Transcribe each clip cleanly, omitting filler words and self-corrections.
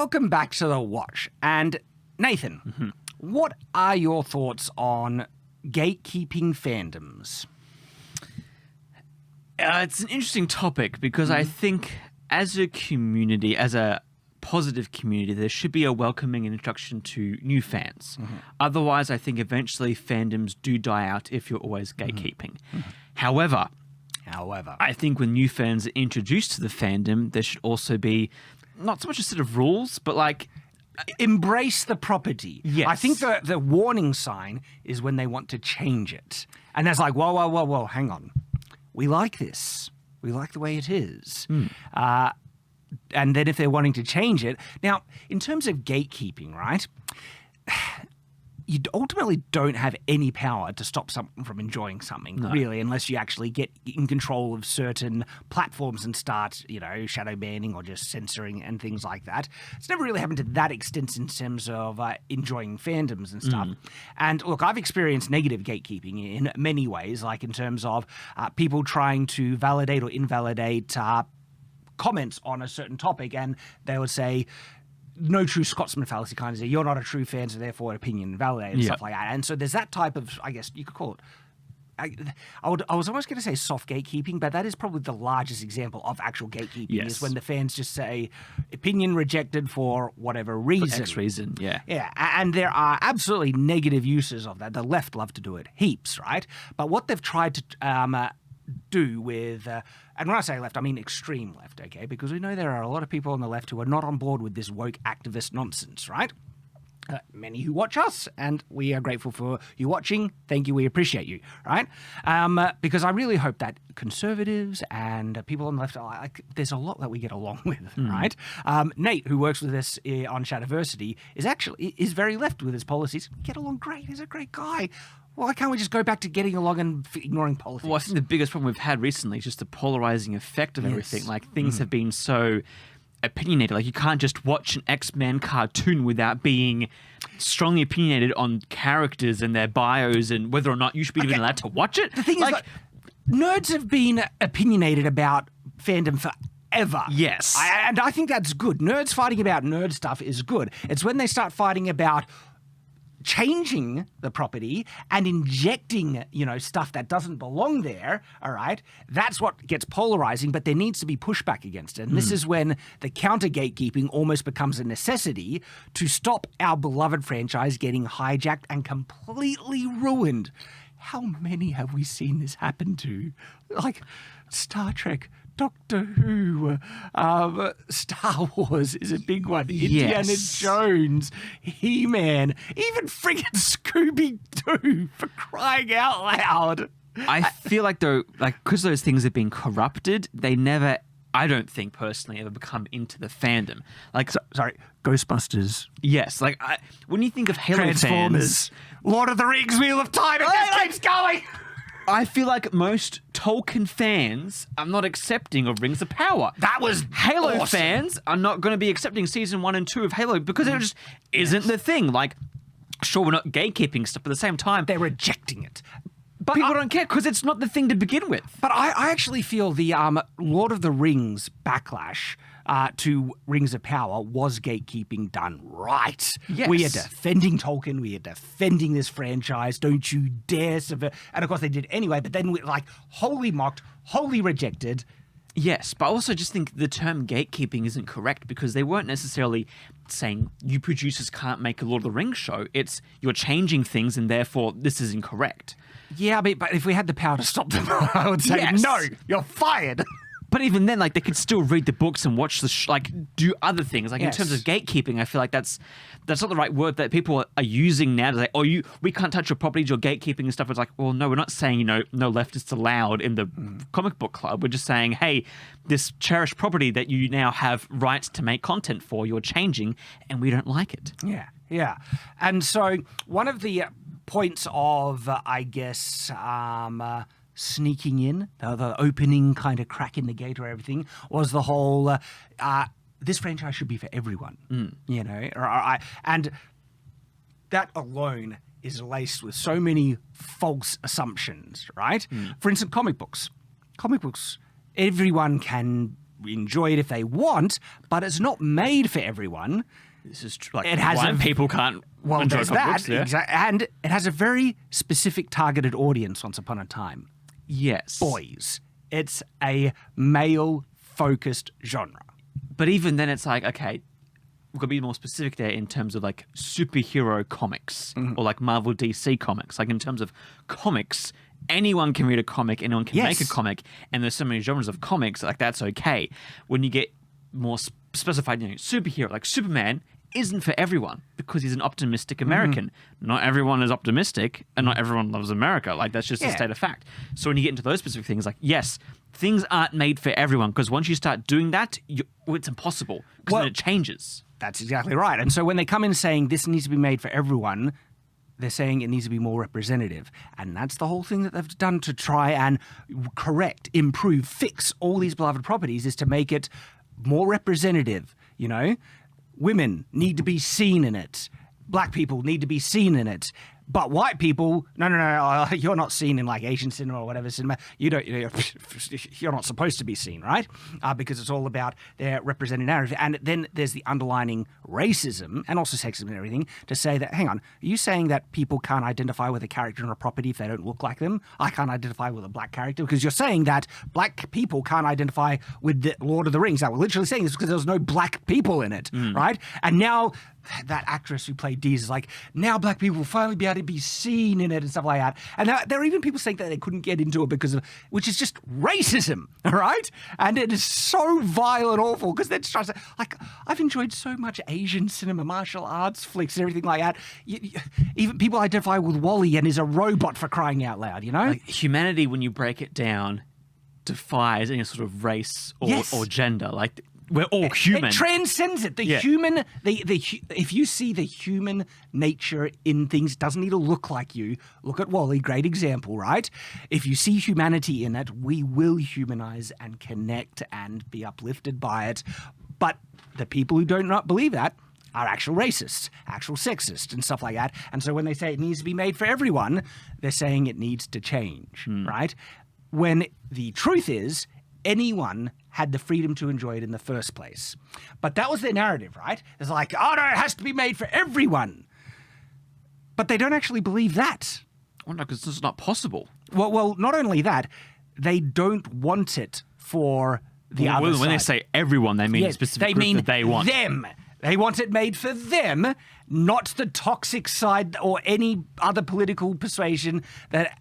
welcome back to The Watch. And Nathan, what are your thoughts on gatekeeping fandoms? It's an interesting topic because I think as a community, as a positive community, there should be a welcoming introduction to new fans. Otherwise, I think eventually fandoms do die out if you're always gatekeeping. However, I think when new fans are introduced to the fandom, there should also be not so much a set of rules, but like embrace the property. Yes. I think the warning sign is when they want to change it. And that's like, whoa, hang on. We like this. We like the way it is. And then if they're wanting to change it. Now, in terms of gatekeeping, right, you ultimately don't have any power to stop someone from enjoying something, really, unless you actually get in control of certain platforms and start, shadow banning or just censoring and things like that. It's never really happened to that extent in terms of enjoying fandoms and stuff. And look, I've experienced negative gatekeeping in many ways, like in terms of people trying to validate or invalidate comments on a certain topic, and they would say, no true Scotsman fallacy kind of say, you're not a true fan, so therefore opinion invalidated and stuff like that. And so there's that type of, I guess you could call it, I was almost going to say soft gatekeeping, but that is probably the largest example of actual gatekeeping, is when the fans just say opinion rejected for whatever reason. For X reason, Yeah, and there are absolutely negative uses of that. The left love to do it heaps, right? But what they've tried to do with, and when I say left, I mean extreme left, okay? Because we know there are a lot of people on the left who are not on board with this woke activist nonsense, right? Many who watch us, and we are grateful for you watching. Thank you, we appreciate you, right? Because I really hope that conservatives and people on the left, there's a lot that we get along with, right? Nate, who works with us on Shadiversity, is very left with his policies. We get along great. He's a great guy. Why can't we just go back to getting along and ignoring politics? Well, I think the biggest problem we've had recently is just the polarizing effect of everything. Like, things have been so opinionated. Like, you can't just watch an X-Men cartoon without being strongly opinionated on characters and their bios and whether or not you should be even allowed to watch it. The thing is, nerds have been opinionated about fandom forever. Yes. And I think that's good. Nerds fighting about nerd stuff is good. It's when they start fighting about changing the property and injecting, stuff that doesn't belong there, all right, that's what gets polarizing, but there needs to be pushback against it. And this is when the counter gatekeeping almost becomes a necessity to stop our beloved franchise getting hijacked and completely ruined. How many have we seen this happen to? Like Star Trek, Doctor Who, Star Wars is a big one. Indiana Jones, He-Man, even friggin' Scooby-Doo, for crying out loud. I feel like, though, because those things have been corrupted, they never, I don't think personally, ever become into the fandom. Like, sorry, Ghostbusters. Yes, when you think of Halo Transformers, fans, Lord of the Rings, Wheel of Time, it just keeps going. I feel like most Tolkien fans are not accepting of Rings of Power. That was Halo awesome. fans are not going to be accepting season 1 and 2 of Halo because it just isn't the thing. Like, sure, we're not gatekeeping stuff, but at the same time, they're rejecting it. But people don't care because it's not the thing to begin with. But I actually feel the Lord of the Rings backlash to Rings of Power was gatekeeping done right. Yes. We are defending Tolkien. We are defending this franchise. Don't you dare subvert. And of course they did anyway, but then we wholly mocked, wholly rejected. Yes, but I also just think the term gatekeeping isn't correct because they weren't necessarily saying you producers can't make a Lord of the Rings show. It's you're changing things and therefore this is incorrect. Yeah, but if we had the power to stop them, I would say, no, you're fired. But even then, they could still read the books and watch do other things. In terms of gatekeeping, I feel like that's not the right word that people are using now to say, we can't touch your properties, you're gatekeeping and stuff. It's like, well, no, we're not saying, no leftists allowed in the comic book club. We're just saying, hey, this cherished property that you now have rights to make content for, you're changing, and we don't like it. Yeah. And so one of the points of, I guess, sneaking in, the opening kind of crack in the gate or everything, was the whole, this franchise should be for everyone, and that alone is laced with so many false assumptions, right? For instance, comic books, everyone can enjoy it if they want, but it's not made for everyone. This is like It has blind people can't enjoy there's comic that, books. Yeah. exactly, and it has a very specific targeted audience. Once upon a time, Yes. boys. It's a male-focused genre. But even then, it's like, okay, we've got to be more specific there in terms of like superhero comics or like Marvel DC comics. Like in terms of comics, anyone can read a comic, anyone can make a comic, and there's so many genres of comics, like that's okay. When you get more specified, superhero, like Superman isn't for everyone because he's an optimistic American. Not everyone is optimistic and not everyone loves America. Like that's just a state of fact. So when you get into those specific things, like yes, things aren't made for everyone because once you start doing that, it's impossible because then it changes. That's exactly right. And so when they come in saying this needs to be made for everyone, they're saying it needs to be more representative. And that's the whole thing that they've done to try and correct, improve, fix all these beloved properties, is to make it more representative, Women need to be seen in it. Black people need to be seen in it. But white people, no, you're not seen in like Asian cinema or whatever cinema. You're not supposed to be seen, right? Because it's all about their represented narrative. And then there's the underlining racism and also sexism and everything to say that, hang on, are you saying that people can't identify with a character in a property if they don't look like them? I can't identify with a black character because you're saying that black people can't identify with the Lord of the Rings. Now, we're literally saying this because there's no black people in it, right? And now that actress who played Deez is like, now black people will finally be able to be seen in it and stuff like that. And there are even people saying that they couldn't get into it because of, which is just racism, all right? And it is so vile and awful because they're trying to, like, I've enjoyed so much Asian cinema, martial arts flicks and everything like that. Even people identify with Wall-E and is a robot for crying out loud, Like humanity, when you break it down, defies any sort of race or gender. Like, we're all human. It transcends it. The human, if you see the human nature in things, doesn't need to look like you. Look at Wall-E, great example, right? If you see humanity in it, we will humanize and connect and be uplifted by it. But the people who do not believe that are actual racists, actual sexist and stuff like that. And so when they say it needs to be made for everyone, they're saying it needs to change, right? When the truth is, anyone had the freedom to enjoy it in the first place. But that was their narrative, right? It's like, oh no, it has to be made for everyone. But they don't actually believe that. Oh no, because it's not possible. Well, not only that, they don't want it for the other side. When they say everyone, they mean a specific group that they want. Them. They want it made for them, not the toxic side or any other political persuasion that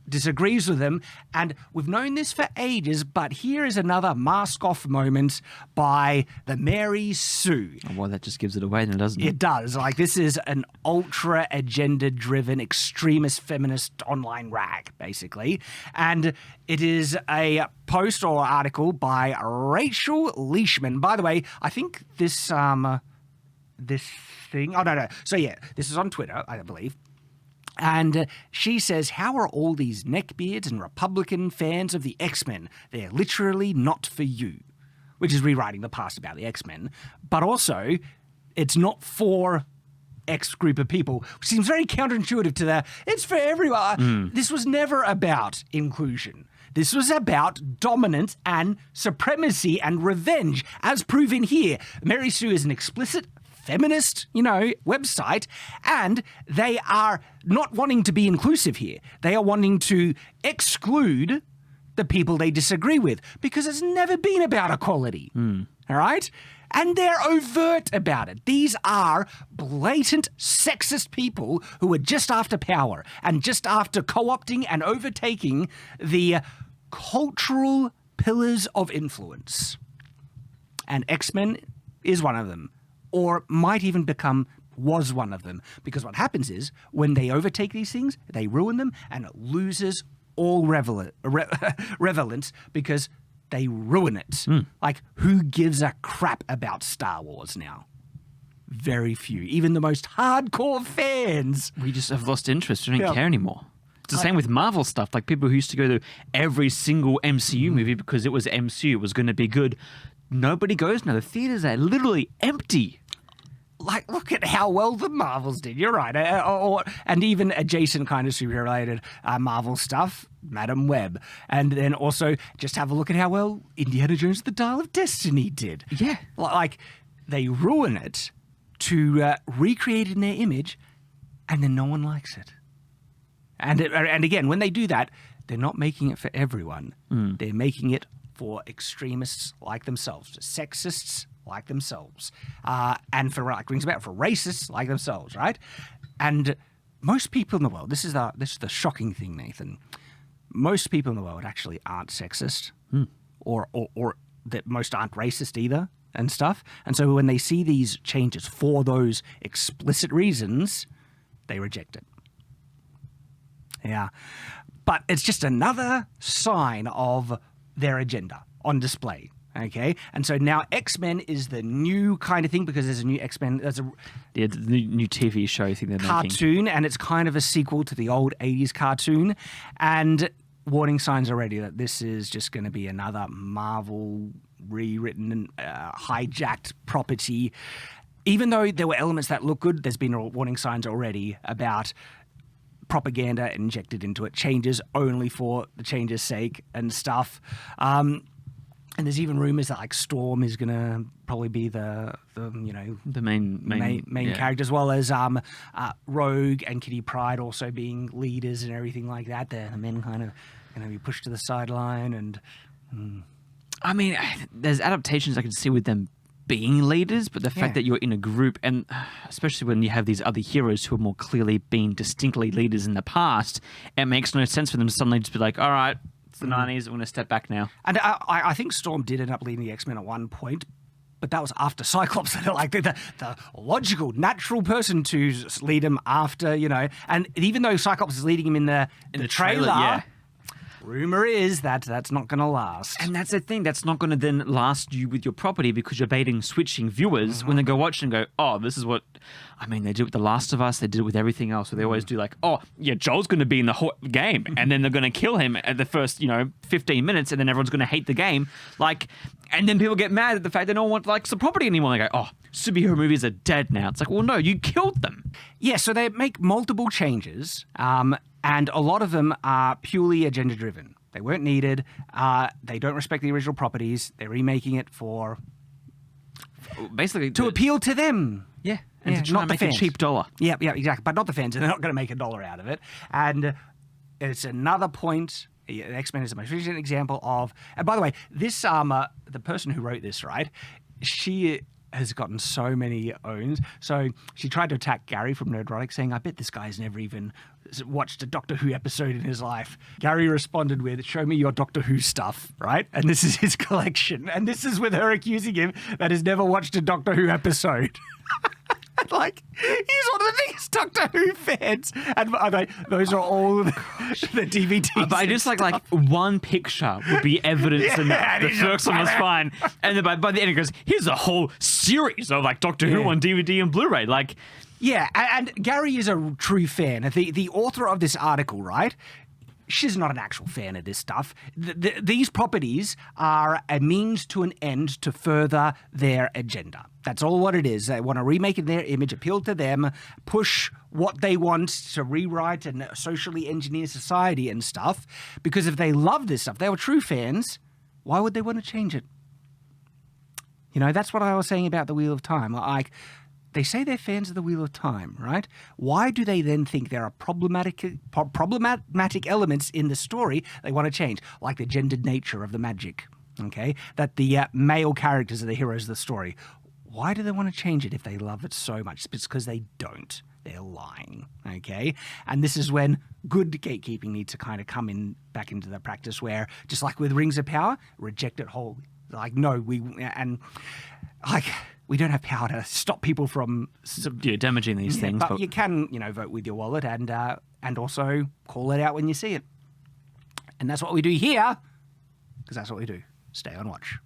disagrees with them. And we've known this for ages, but here is another mask-off moment by the Mary Sue. Oh, well, that just gives it away then, doesn't it? It does. Like, this is an ultra-agenda-driven, extremist feminist online rag, basically. And it is a post or article by Rachel Leishman. By the way, I think this thing... Oh, no. So, yeah, this is on Twitter, I believe. And she says, how are all these neckbeards and Republican fans of the X-Men? They're literally not for you. Which is rewriting the past about the X-Men. But also, it's not for X group of people. Which seems very counterintuitive to the, it's for everyone. This was never about inclusion. This was about dominance and supremacy and revenge, as proven here. Mary Sue is an explicit feminist, website, and they are not wanting to be inclusive here. They are wanting to exclude the people they disagree with because it's never been about equality. All right? And they're overt about it. These are blatant sexist people who are just after power and just after co-opting and overtaking the cultural pillars of influence. And X-Men is one of them. Or might even was one of them. Because what happens is, when they overtake these things, they ruin them, and it loses all relevance because they ruin it. Like, who gives a crap about Star Wars now? Very few. Even the most hardcore fans. We just have lost interest. We don't care anymore. It's the same with Marvel stuff. Like, people who used to go to every single MCU movie because it was MCU, it was going to be good. Nobody goes now. The theaters are literally empty. like, look at how well the Marvels did. You're right. And even adjacent kind of superhero-related Marvel stuff, Madam Web. And then also just have a look at how well Indiana Jones the Dial of Destiny did. Yeah. Like, they ruin it to recreate it in their image, and then no one likes it. And again, when they do that, they're not making it for everyone. They're making it for extremists like themselves, for sexists like themselves, and for, like, brings about for racists like themselves, right? And most people in the world, this is the shocking thing, Nathan. Most people in the world actually aren't sexist, or that most aren't racist either, and stuff. And so when they see these changes for those explicit reasons, they reject it. Yeah. But it's just another sign of their agenda on display. Okay, and so now X-Men is the new kind of thing because there's a new X-Men, there's a the new TV show thing they're cartoon, making. And it's kind of a sequel to the old 80s cartoon. And warning signs already that this is just going to be another Marvel rewritten and hijacked property. Even though there were elements that look good, there's been warning signs already about propaganda injected into it, changes only for the change's sake and stuff. And there's even rumors that, like, Storm is going to probably be the main character, as well as Rogue and Kitty Pryde also being leaders and everything like that. The men kind of going to be pushed to the sideline. And I mean, there's adaptations I can see with them being leaders, but the fact that you're in a group, and especially when you have these other heroes who are more clearly being distinctly leaders in the past, it makes no sense for them to suddenly just be like, all right, it's the 90s, I'm going to step back now. And I think Storm did end up leading the X-Men at one point, but that was after Cyclops. Like the logical, natural person to lead him after, and even though Cyclops is leading him in the trailer, rumor is that that's not going to last. And that's the thing. That's not going to then last you with your property because you're baiting switching viewers when they go watch and go, oh, this is what... I mean, they did it with The Last of Us. They did it with everything else. So they always do like, oh, yeah, Joel's going to be in the game. And then they're going to kill him at the first, 15 minutes. And then everyone's going to hate the game. Like, and then people get mad at the fact they don't want, like, some property anymore. They go, oh, superhero movies are dead now. It's like, well, no, you killed them. Yeah, so they make multiple changes. And a lot of them are purely agenda-driven. They weren't needed. They don't respect the original properties. They're remaking it for... Basically... to appeal to them. Yeah, and to try and make a cheap dollar. Yeah, exactly. But not the fans. They're not going to make $1 out of it. And it's another point... X-Men is the most recent example of... And by the way, this the person who wrote this, right, she... has gotten so many owns. So she tried to attack Gary from Nerdrotic, saying, I bet this guy's never even watched a Doctor Who episode in his life. Gary responded with, show me your Doctor Who stuff, right? And this is his collection. And this is with her accusing him that he's never watched a Doctor Who episode. Like, he's one of the biggest Doctor Who fans. And those are all the DVDs. But I just like one picture would be evidence enough. The first one was fine. And then by the end it goes, here's a whole series of like Doctor Who on DVD and Blu-ray. Like, yeah, and Gary is a true fan. The author of this article, right? She's not an actual fan of this stuff. These properties are a means to an end to further their agenda. That's all what it is. They want to remake in their image, appeal to them, push what they want to rewrite and socially engineer society and stuff. Because if they love this stuff, they were true fans, why would they want to change it? That's what I was saying about the Wheel of Time. Like, they say they're fans of the Wheel of Time, right? Why do they then think there are problematic elements in the story they want to change, like the gendered nature of the magic, okay? That the male characters are the heroes of the story. Why do they want to change it if they love it so much? It's because they don't. They're lying, okay? And this is when good gatekeeping needs to kind of come back into the practice where, just like with Rings of Power, reject it wholly. Like, no, we don't have power to stop people from damaging these things. But you can, vote with your wallet and also call it out when you see it. And that's what we do here, because that's what we do. Stay on watch.